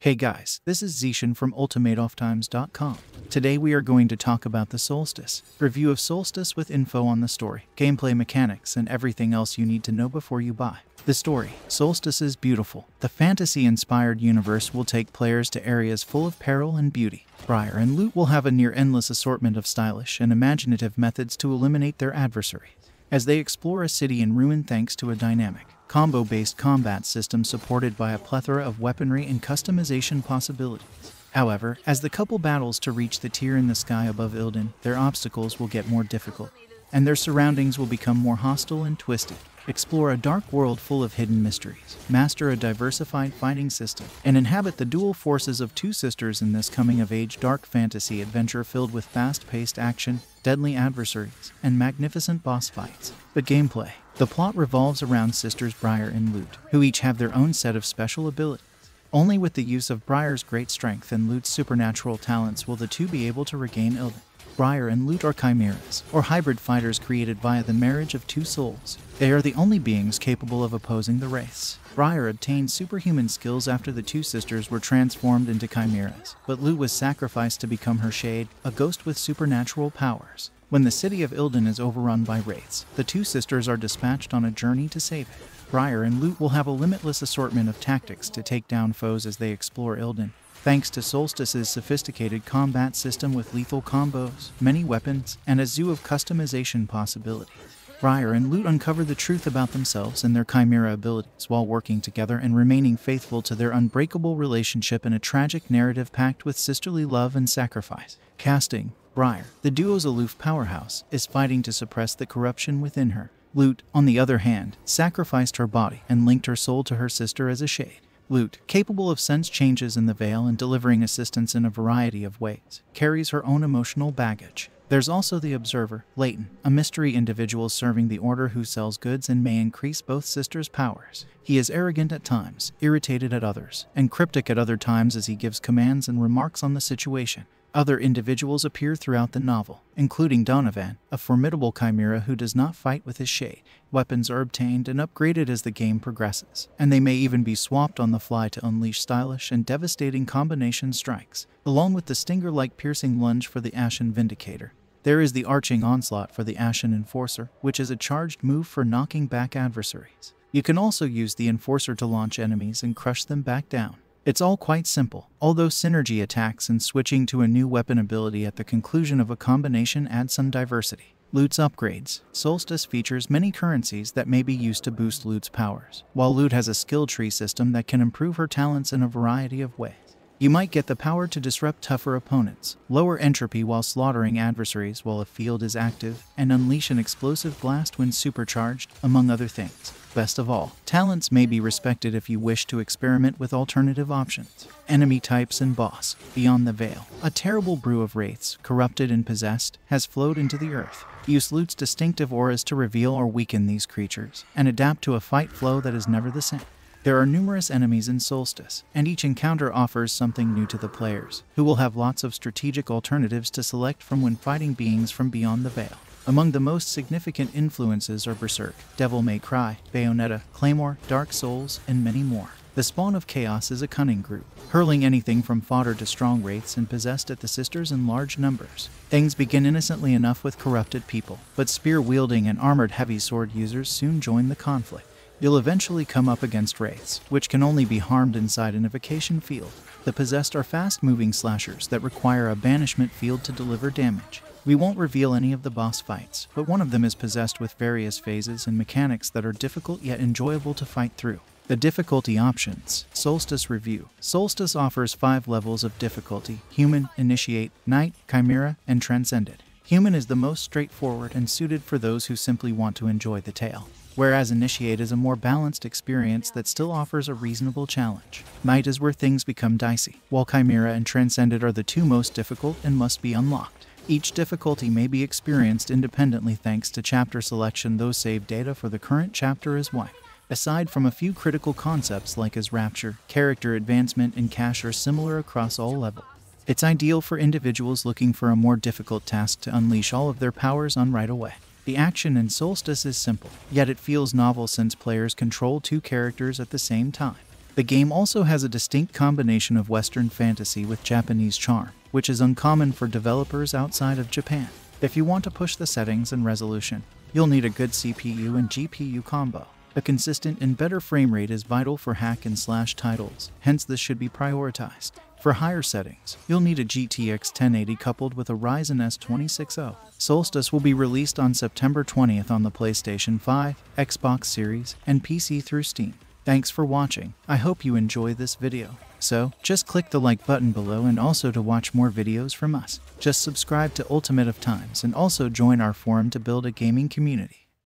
Hey guys, this is Zishan from ultimateofftimes.com. Today we are going to talk about the Soulstice. Review of Soulstice with info on the story, gameplay mechanics, and everything else you need to know before you buy. The story. Soulstice is beautiful. The fantasy-inspired universe will take players to areas full of peril and beauty. Briar and Lute will have a near-endless assortment of stylish and imaginative methods to eliminate their adversaries, as they explore a city in ruin thanks to a dynamic, combo-based combat system supported by a plethora of weaponry and customization possibilities. However, as the couple battles to reach the tier in the sky above Ilden, their obstacles will get more difficult, and their surroundings will become more hostile and twisted. Explore a dark world full of hidden mysteries, master a diversified fighting system, and inhabit the dual forces of two sisters in this coming-of-age dark fantasy adventure filled with fast-paced action, deadly adversaries, and magnificent boss fights. The gameplay. The plot revolves around sisters Briar and Lute, who each have their own set of special abilities. Only with the use of Briar's great strength and Lute's supernatural talents will the two be able to regain Ilden. Briar and Lute are chimeras, or hybrid fighters created via the marriage of two souls. They are the only beings capable of opposing the race. Briar obtained superhuman skills after the two sisters were transformed into chimeras, but Lute was sacrificed to become her shade, a ghost with supernatural powers. When the city of Ilden is overrun by wraiths, the two sisters are dispatched on a journey to save it. Briar and Lute will have a limitless assortment of tactics to take down foes as they explore Ilden. Thanks to Soulstice's sophisticated combat system with lethal combos, many weapons, and a zoo of customization possibilities, Briar and Lute uncover the truth about themselves and their chimera abilities while working together and remaining faithful to their unbreakable relationship in a tragic narrative packed with sisterly love and sacrifice. Casting. Briar, the duo's aloof powerhouse, is fighting to suppress the corruption within her. Lute, on the other hand, sacrificed her body and linked her soul to her sister as a shade. Lute, capable of sense changes in the veil and delivering assistance in a variety of ways, carries her own emotional baggage. There's also the Observer, Leighton, a mystery individual serving the Order who sells goods and may increase both sisters' powers. He is arrogant at times, irritated at others, and cryptic at other times as he gives commands and remarks on the situation. Other individuals appear throughout the novel, including Donovan, a formidable chimera who does not fight with his shade. Weapons are obtained and upgraded as the game progresses, and they may even be swapped on the fly to unleash stylish and devastating combination strikes, along with the stinger-like piercing lunge for the Ashen Vindicator. There is the Arching Onslaught for the Ashen Enforcer, which is a charged move for knocking back adversaries. You can also use the Enforcer to launch enemies and crush them back down. It's all quite simple, although synergy attacks and switching to a new weapon ability at the conclusion of a combination add some diversity. Lute's upgrades. Soulstice features many currencies that may be used to boost Lute's powers, while Lute has a skill tree system that can improve her talents in a variety of ways. You might get the power to disrupt tougher opponents, lower entropy while slaughtering adversaries while a field is active, and unleash an explosive blast when supercharged, among other things. Best of all, talents may be respected if you wish to experiment with alternative options. Enemy types and boss. Beyond the Veil. A terrible brew of wraiths, corrupted and possessed, has flowed into the earth. Use Lute's distinctive auras to reveal or weaken these creatures, and adapt to a fight flow that is never the same. There are numerous enemies in Soulstice, and each encounter offers something new to the players, who will have lots of strategic alternatives to select from when fighting beings from beyond the veil. Among the most significant influences are Berserk, Devil May Cry, Bayonetta, Claymore, Dark Souls, and many more. The Spawn of Chaos is a cunning group, hurling anything from fodder to strong wraiths and possessed at the sisters in large numbers. Things begin innocently enough with corrupted people, but spear-wielding and armored heavy sword users soon join the conflict. You'll eventually come up against wraiths, which can only be harmed inside an evocation field. The possessed are fast-moving slashers that require a banishment field to deliver damage. We won't reveal any of the boss fights, but one of them is possessed with various phases and mechanics that are difficult yet enjoyable to fight through. The difficulty options. Soulstice Review. Soulstice offers 5 levels of difficulty: Human, Initiate, Knight, Chimera, and Transcended. Human is the most straightforward and suited for those who simply want to enjoy the tale, whereas Initiate is a more balanced experience that still offers a reasonable challenge. Knight is where things become dicey, while Chimera and Transcended are the two most difficult and must be unlocked. Each difficulty may be experienced independently thanks to chapter selection, though save data for the current chapter is wiped. Aside from a few critical concepts like as Rapture, character advancement and cache are similar across all levels. It's ideal for individuals looking for a more difficult task to unleash all of their powers on right away. The action in Soulstice is simple, yet it feels novel since players control two characters at the same time. The game also has a distinct combination of Western fantasy with Japanese charm, which is uncommon for developers outside of Japan. If you want to push the settings and resolution, you'll need a good CPU and GPU combo. A consistent and better frame rate is vital for hack and slash titles, hence this should be prioritized. For higher settings, you'll need a GTX 1080 coupled with a Ryzen S260. Soulstice will be released on September 20th on the PlayStation 5, Xbox Series, and PC through Steam. Thanks for watching. I hope you enjoy this video. So, just click the like button below, and also to watch more videos from us. Just subscribe to Ultimate of Times and also join our forum to build a gaming community.